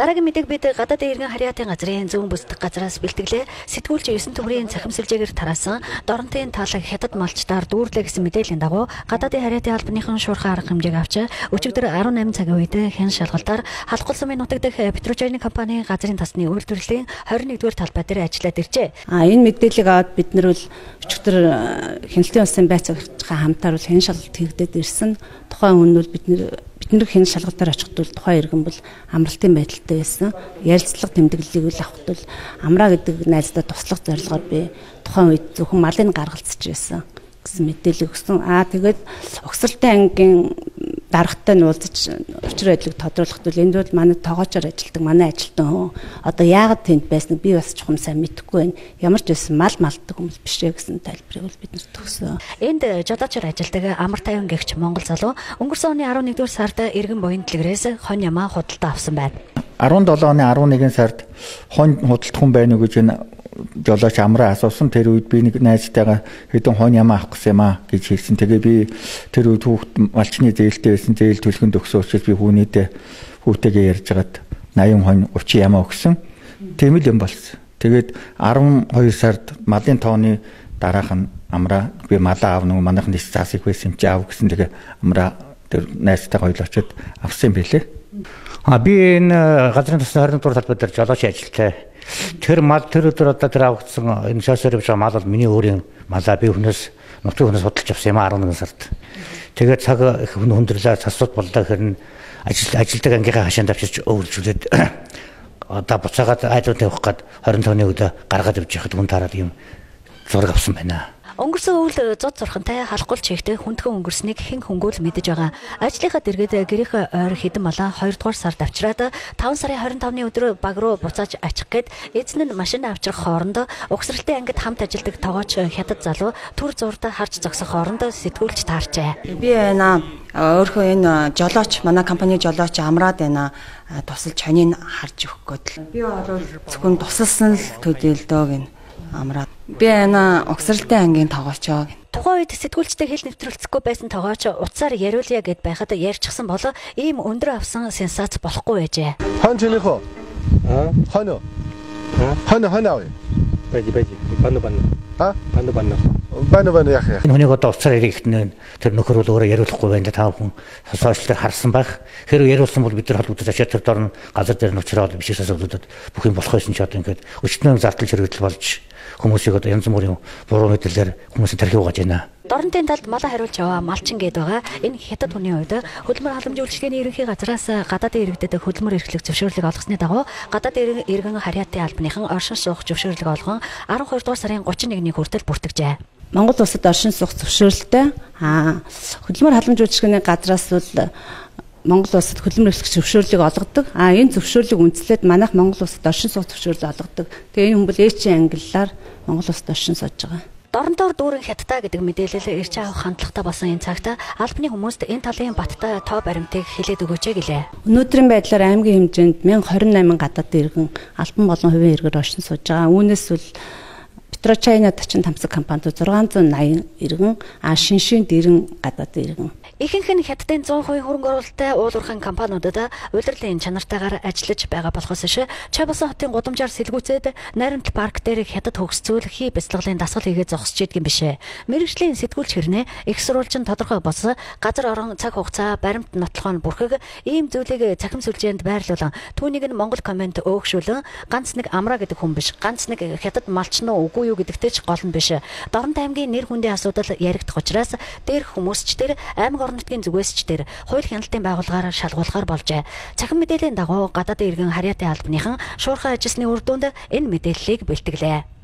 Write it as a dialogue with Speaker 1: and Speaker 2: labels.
Speaker 1: Дараагийн мэдээг бид гадаадын иргэн харьяатын газрын зүүн бүсдэх газраас бэлтгэлээ сэтгүүлч 9 төгрийн цахим сүлжээгээр тараасан Доронтын талаг хятад малчдаар дүүрлээ гэсэн мэдээллийн дагуу гадаадын харьяатын албаныхан шуурхай арга хэмжээг авч өчигдөр 18 цагийн үед хэн шалгалтаар халдвал сумын нутаг дэх Петрочайны компанийн газрын тасны үйлдвэрлэлийн 21-р талбай дээр ажиллаад иржээ.
Speaker 2: Энэ мэдээллийг аваад бид нар бол өчигдөр хяналтын улсын байцаагчтай хамтаар бол хэн шалгалт хийгдээд ирсэн. Тухайн хүн бол бид нар хэн шалгалтаар очихд бол тухайн иргэн бол амралтын байдалтай байсан. Ярилцлага тэмдэглэлийг үл авахд бол амраа гэдэг найздаа туслах зорилгоор би тухайн үед зөвхөн малын гаргалцж байсан гэсэн мэдээлэл өгсөн. Тэгээд Угсралтай ангийн даргатай нь уулзаж учир байдлыг тодруулахад бол энд бол манай тоогоочоор ажилладаг манай ажилтан хүн одоо яагаад тэнд байсныг би бас чухам сайн мэдэхгүй байна. Ямар ч байсан мал малдаг хүмүүс биш ээ гэсэн тайлбарыг бол бид нарт өгсөн.
Speaker 1: Энд жолоочоор ажилладаг амар тайван гэгч Монгол залуу өнгөрсөн оны 11-р сард иргэн буян дэлгэрээс хонь ямаа худалдаа авсан байна.
Speaker 3: 17 оны 11 сард хонь худалдах хүн байна уу гэж жолооч амраа асуусан. Тэр үед би нэг найзтайгаа хэдэн хонь ямаа авах гэсэн юм аа гэж хэлсэн. Тэгээ би тэр үед хүүхд малчны зээлтэй байсан. Зээл төлөхөнд өгсөн учраас би хүүтэйгээ ярьж хагаад 80 хонь 30 ямаа өгсөн. Тийм л юм болсон. Тэгээд 12 сард малын тооны дараах нь амраа би малаа аавна манайх дэс заасыг байсан чи аав гэсэн. Тэгээ амраа тэр найзтайгаа хоёул очиод авсан юм билээ. Би энэ газрын тасны 21-р талбай дээр жолооч ажилтай. Тэр өдөр одоо тэр авагдсан энэ шоосоор явж байгаа мал бол миний өөрийн малаа би хүнээс нутгийн хүнээс судалж авсан юм 11 сард. Тэгээд цаг хүндрэлээ цасууд боллоо гэхээр ажилдаг ангийнхаа хашаанд авчирч өвлжүүлээд одоо буцаагаад айдууд тавих гээд 25-ны өдөө гаргаад явж байхад хүн таараад юм зураг авсан байна.
Speaker 1: Өнгөрсөн үйл зод зурхантай халахгүй чигтэй хүндхэн өнгөрснийг хэн хөнгөөл мэдэж байгаа. Ажлынхаа дэргэд гэрийнхээ ойр хэдэн малаа 2-р сард авчираад 5 сарын 25-ны өдөр баг руу буцааж очих гээд эзэн нь машин авчрах хооронд Угсралтын ангид хамт ажилладаг тоогооч хятад залуу төр зурд харж зогсох хооронд сэтгүүлч таарчээ.
Speaker 2: Би өөрөө энэ жолооч манай компани жолооч амраад байна. Тусалж хонийг харж өгөх гээд. Би бол зөвхөн тусалсан л төдийлдөө гин амраад. Би Угсралтын ангийн тоогоочоо.
Speaker 1: Тухайн үед сэтгүүлчтэй хэл нэвтрүүлцэхгүй байсан тоогооч уцаар яриулъя гэд байхад ярьчихсан бол ийм өндөр авсан сенсац болохгүй байжээ.
Speaker 4: Хан чинийх үү? Хано. Хано. Бади. Бана яах.
Speaker 3: Хүнийг одоо уцаар ярихтэн тэр нөхөр бол өөрөө яриулахгүй байна та бүхэн сошиал дээр харсан байх. Хэрвээ яриулсан бол бид нар холбогдож очиад тэр дорн газар дээр нь уучраад биш асуудлуудад бүх юм болох байсан ч одоо ингээд өчтөн зардал хэрэгдэл болж хүмүүсийг одоо янз бүрийн буруу мэдээлэлээр хүмүүсийн тархив угааж байна.
Speaker 1: Дорнтын талд малаа хариулж яваа малчин гээд байгаа. Энэ хятад хүний хувьд хөдөлмөр халамжийн үйлчлэгээний ерөнхий газраас гадаадын иргэдэд хөдөлмөр эрхлэх зөвшөөрлийг олгосны дагуу гадаадын иргэн харьяатын албаныхан оршин суух зөвшөөрлийг олгон 12 дугаар сарын 31-ний хүртэл бүртгэжээ.
Speaker 2: Монгол улсад оршин суух зөвшөөрлөлтэй хөдөлмөр халамжийн үйлчлэгээний газраас бол Монгол улсад хөдөлмөр эрхлэх зөвшөөрлийг олгодог. Энэ зөвшөөрлийг үндэслээд манайх Монгол улсад оршин суух зөвшөөрлийг олгодог. Тэгээ энэ хүн бол ээжийн ангиллаар Монгол улсад оршин сууж байгаа.
Speaker 1: Доронтоор дүүрэн хятадаа гэдэг мэдээлэл ирж авах хандлагатай болсон энэ цагт албаны хүмүүст энэ талын баттай тоо баримтыг хэлээд өгөөч гэлээ.
Speaker 2: Өнөөдрийн байдлаар аймгийн хэмжээнд 1028 гадаад иргэн албан болон хувийн иргэр оршин сууж байгаа. Үүнээс бол Петрочайна тачин тамсаг компанид 680 иргэн, шиншээнд 90 гадаад иргэн.
Speaker 1: Ихэнх нь хятадын 100% хөрөнгө оруулалттай уулуурхайн компаниудад улирлын чанартайгаар ажиллаж байгаа болохоос ш Чабасан хотын гудамжаар сэлгүүцээд найрамдал парк дээр хятад хөгсцөл хий бяцлаглалын дасгал хийгээд зогсож идэх юм бишээ. Мэргэжлийн сэтгүүлч хэрнээ их сурвалжин тодорхой бос газар орон цаг хугацаа баримт нотлохоо бүрхэг ийм зүйлийг цахим сүлжээнд байрлуулан түүнийг нь Монгол комент өөгшүүлэн ганц нэг амраа гэдэг хүн биш, ганц нэг хятад малчин уу үгүй юу гэдэгтэй ч гол нь биш. Доронт аймгийн нэр хүндийн асуудал яригдах учраас дээрх хүмүүсч тэр аймаг орнотгийн зүгээс ч тэр хууль хяналтын байгууллагаар шалгуулахар болжээ. Цахим мэдээллийн дагуу гадаадын иргэн харьяатын албаныхан шуурхай ажилсны үр дүнд энэ мэдээллийг бэлтгэлээ.